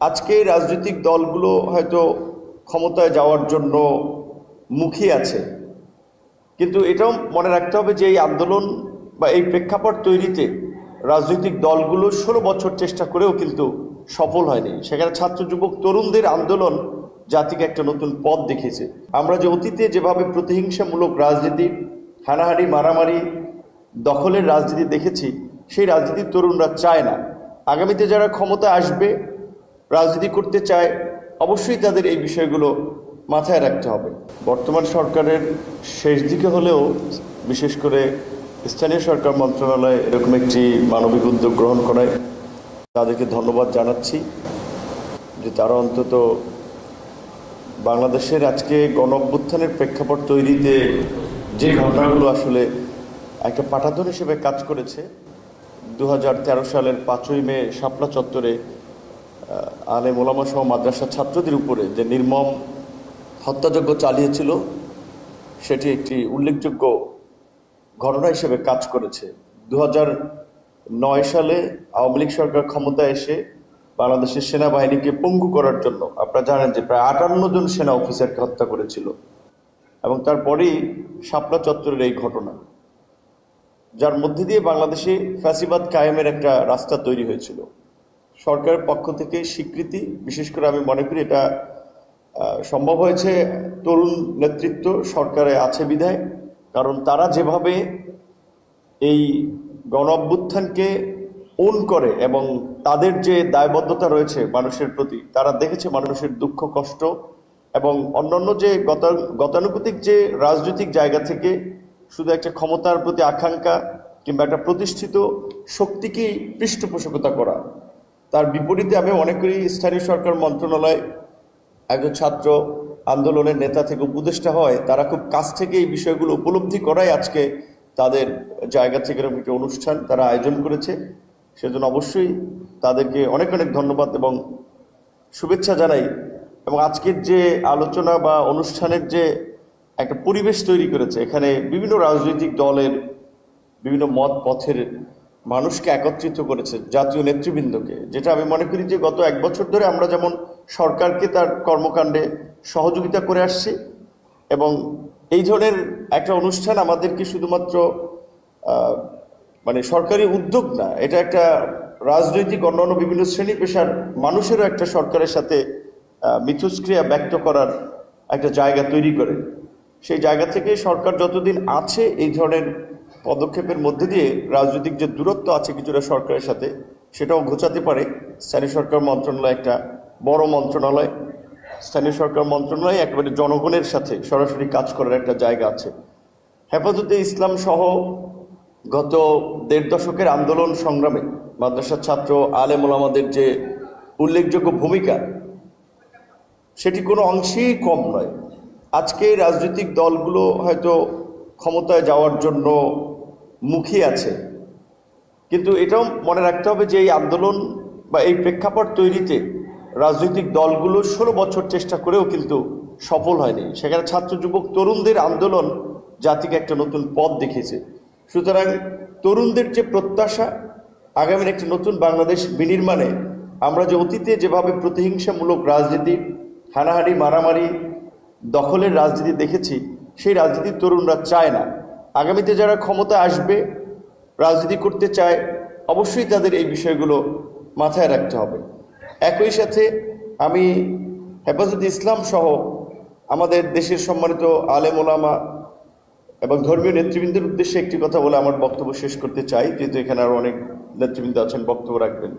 আজকে রাজনৈতিক দলগুলো হয়তো ক্ষমতায় যাওয়ার জন্য মুখিয়ে আছে, কিন্তু এটাও মনে রাখতে হবে যে এই আন্দোলন বা এই প্রেক্ষাপট তৈরিতে রাজনৈতিক দলগুলো 16 বছর চেষ্টা করেও কিন্তু সফল হয়নি। সেখানে ছাত্র যুবক তরুণদের আন্দোলন জাতিকে একটা নতুন পথ দেখিয়েছে। আমরা যে অতীতে যেভাবে প্রতিহিংসামূলক রাজনীতি, হানাহানি, মারামারি, দখলের রাজনীতি দেখেছি, সেই রাজনীতি তরুণরা চায় না। আগামীতে যারা ক্ষমতায় আসবে, রাজনীতি করতে চায়, অবশ্যই তাদের এই বিষয়গুলো মাথায় রাখতে হবে। বর্তমান সরকারের শেষ দিকে হলেও বিশেষ করে স্থানীয় সরকার মন্ত্রণালয় এরকম একটি মানবিক উদ্যোগ গ্রহণ করায় তাদেরকে ধন্যবাদ জানাচ্ছি, যে তারা অন্তত বাংলাদেশের আজকে গণ-অভ্যুত্থানের প্রেক্ষাপট তৈরিতে যে ঘটনাগুলো আসলে একটা পাঠাতন হিসেবে কাজ করেছে। 2013 সালের 5ই মে শাপলা চত্বরে আলেম ওলামা সহ মাদ্রাসা ছাত্রদের উপরে যে নির্মম হত্যাযজ্ঞ চালিয়েছিল, সেটি একটি উল্লেখযোগ্য ঘটনা হিসেবে কাজ করেছে। 2009 সালে আওয়ামী লীগ সরকার ক্ষমতায় এসে বাংলাদেশের সেনাবাহিনীকে পঙ্গু করার জন্য আপনারা জানেন যে প্রায় 58 জন সেনা অফিসারকে হত্যা করেছিল, এবং তারপরেই শাপলা চত্বরের এই ঘটনা, যার মধ্যে দিয়ে বাংলাদেশে ফ্যাসিবাদ কায়েমের একটা রাস্তা তৈরি হয়েছিল। সরকারের পক্ষ থেকে স্বীকৃতি, বিশেষ করে আমি মনে করি এটা সম্ভব হয়েছে তরুণ নেতৃত্ব সরকারে আছে বিধায়, কারণ তারা যেভাবে এই গণ-অভ্যুত্থানকে ওন করে এবং তাদের যে দায়বদ্ধতা রয়েছে মানুষের প্রতি, তারা দেখেছে মানুষের দুঃখ কষ্ট এবং অন্যান্য যে গতানুগতিক যে রাজনৈতিক জায়গা থেকে শুধু একটা ক্ষমতার প্রতি আকাঙ্ক্ষা কিংবা একটা প্রতিষ্ঠিত শক্তিকেই পৃষ্ঠপোষকতা করা, তার বিপরীতে আমি মনে করি স্থানীয় সরকার মন্ত্রণালয় একজন ছাত্র আন্দোলনের নেতা থেকে উপদেষ্টা হয়, তারা খুব কাছ থেকে এই বিষয়গুলো উপলব্ধি করাই আজকে তাদের জায়গা থেকে এরকম একটি অনুষ্ঠান তারা আয়োজন করেছে। সেজন্য অবশ্যই তাদেরকে অনেক অনেক ধন্যবাদ এবং শুভেচ্ছা জানাই। এবং আজকের যে আলোচনা বা অনুষ্ঠানের যে একটা পরিবেশ তৈরি করেছে, এখানে বিভিন্ন রাজনৈতিক দলের বিভিন্ন মত পথের মানুষকে একত্রিত করেছে, জাতীয় নেতৃবৃন্দকে, যেটা আমি মনে করি যে গত 1 বছর ধরে আমরা যেমন সরকারকে তার কর্মকাণ্ডে সহযোগিতা করে আসছি, এবং এই ধরনের একটা অনুষ্ঠান আমাদেরকে শুধুমাত্র মানে সরকারি উদ্যোগ না, এটা একটা রাজনৈতিক অন্যান্য বিভিন্ন শ্রেণী পেশার মানুষেরও একটা সরকারের সাথে মিথস্ক্রিয়া ব্যক্ত করার একটা জায়গা তৈরি করে। সেই জায়গা থেকে সরকার যতদিন আছে এই ধরনের পদক্ষেপের মধ্যে দিয়ে রাজনৈতিক যে দূরত্ব আছে কিছুটা সরকারের সাথে, সেটাও ঘোচাতে পারে। স্থানীয় সরকার মন্ত্রণালয় একটা বড় মন্ত্রণালয়, স্থানীয় সরকার মন্ত্রণালয় একেবারে জনগণের সাথে সরাসরি কাজ করার একটা জায়গা আছে। হেফাজতে ইসলাম সহ গত 1.5 দশকের আন্দোলন সংগ্রামে মাদ্রাসার ছাত্র আলেম ওলামাদের যে উল্লেখযোগ্য ভূমিকা, সেটি কোনো অংশেই কম নয়। আজকে রাজনৈতিক দলগুলো হয়তো ক্ষমতায় যাওয়ার জন্য মুখিয়ে আছে, কিন্তু এটাও মনে রাখতে হবে যে এই আন্দোলন বা এই প্রেক্ষাপট তৈরিতে রাজনৈতিক দলগুলো 16 বছর চেষ্টা করেও কিন্তু সফল হয়নি। সেখানে ছাত্র যুবক তরুণদের আন্দোলন জাতিকে একটা নতুন পথ দেখিয়েছে। সুতরাং তরুণদের যে প্রত্যাশা, আগামীর একটি নতুন বাংলাদেশ বিনির্মাণে আমরা যে অতীতে যেভাবে প্রতিহিংসামূলক রাজনীতি, হানাহানি, মারামারি, দখলের রাজনীতি দেখেছি, সেই রাজনীতি তরুণরা চায় না। আগামীতে যারা ক্ষমতায় আসবে, রাজনীতি করতে চায়, অবশ্যই তাদের এই বিষয়গুলো মাথায় রাখতে হবে। একই সাথে আমি হেফাজতে ইসলাম সহ আমাদের দেশের সম্মানিত আলেম ওলামা এবং ধর্মীয় নেতৃবৃন্দের উদ্দেশ্যে একটি কথা বলে আমার বক্তব্য শেষ করতে চাই, যেহেতু এখানে আরও অনেক নেতৃবৃন্দ আছেন বক্তব্য রাখবেন।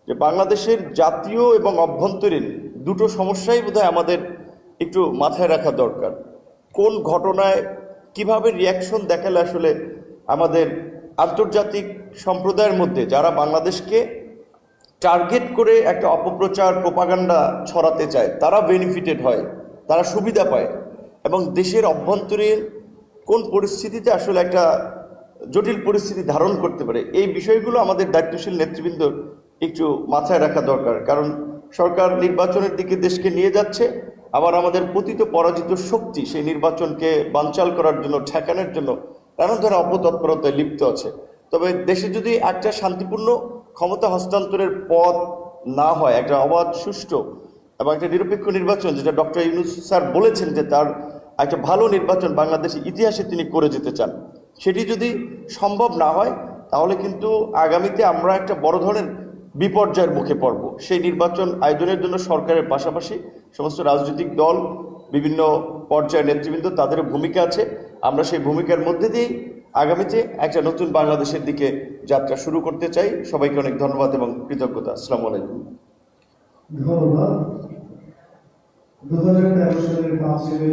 যে বাংলাদেশের জাতীয় এবং অভ্যন্তরীণ দুটো সমস্যাই বোধহয় আমাদের একটু মাথায় রাখা দরকার। কোন ঘটনায় কিভাবে রিয়াকশন দেখালে আসলে আমাদের আন্তর্জাতিক সম্প্রদায়ের মধ্যে যারা বাংলাদেশকে টার্গেট করে একটা অপপ্রচার, প্রোপাগান্ডা ছড়াতে চায়, তারা বেনিফিটেড হয়, তারা সুবিধা পায়, এবং দেশের অভ্যন্তরীণ কোন পরিস্থিতিতে আসলে একটা জটিল পরিস্থিতি ধারণ করতে পারে, এই বিষয়গুলো আমাদের দায়িত্বশীল নেতৃবৃন্দ একটু মাথায় রাখা দরকার। কারণ সরকার নির্বাচনের দিকে দেশকে নিয়ে যাচ্ছে, আবার আমাদের পতিত পরাজিত শক্তি সেই নির্বাচনকে বানচাল করার জন্য, ঠেকানোর জন্য নানান ধরনের অপতৎপরতায় লিপ্ত আছে। তবে দেশে যদি একটা শান্তিপূর্ণ ক্ষমতা হস্তান্তরের পথ না হয়, একটা অবাধ, সুষ্ঠু এবং একটা নিরপেক্ষ নির্বাচন, যেটা ডক্টর ইউনূস স্যার বলেছেন যে তার একটা ভালো নির্বাচন বাংলাদেশের ইতিহাসে তিনি করে যেতে চান, সেটি যদি সম্ভব না হয় তাহলে কিন্তু আগামীতে আমরা একটা বড় ধরনের বিপর্যয়ের মুখে পড়ব। সেই নির্বাচন আয়োজনের জন্য সরকারের পাশাপাশি সমস্ত রাজনৈতিক দল, বিভিন্ন পর্যায়ের নেতৃবৃন্দ, তাদের ভূমিকা আছে। আমরা সেই ভূমিকার মধ্যে দিয়েই আগামীতে একটা নতুন বাংলাদেশের দিকে যাত্রা শুরু করতে চাই। সবাইকে অনেক ধন্যবাদ এবং কৃতজ্ঞতা। আসসালামু আলাইকুম। ধন্যবাদ। 2013 সালের 5 মে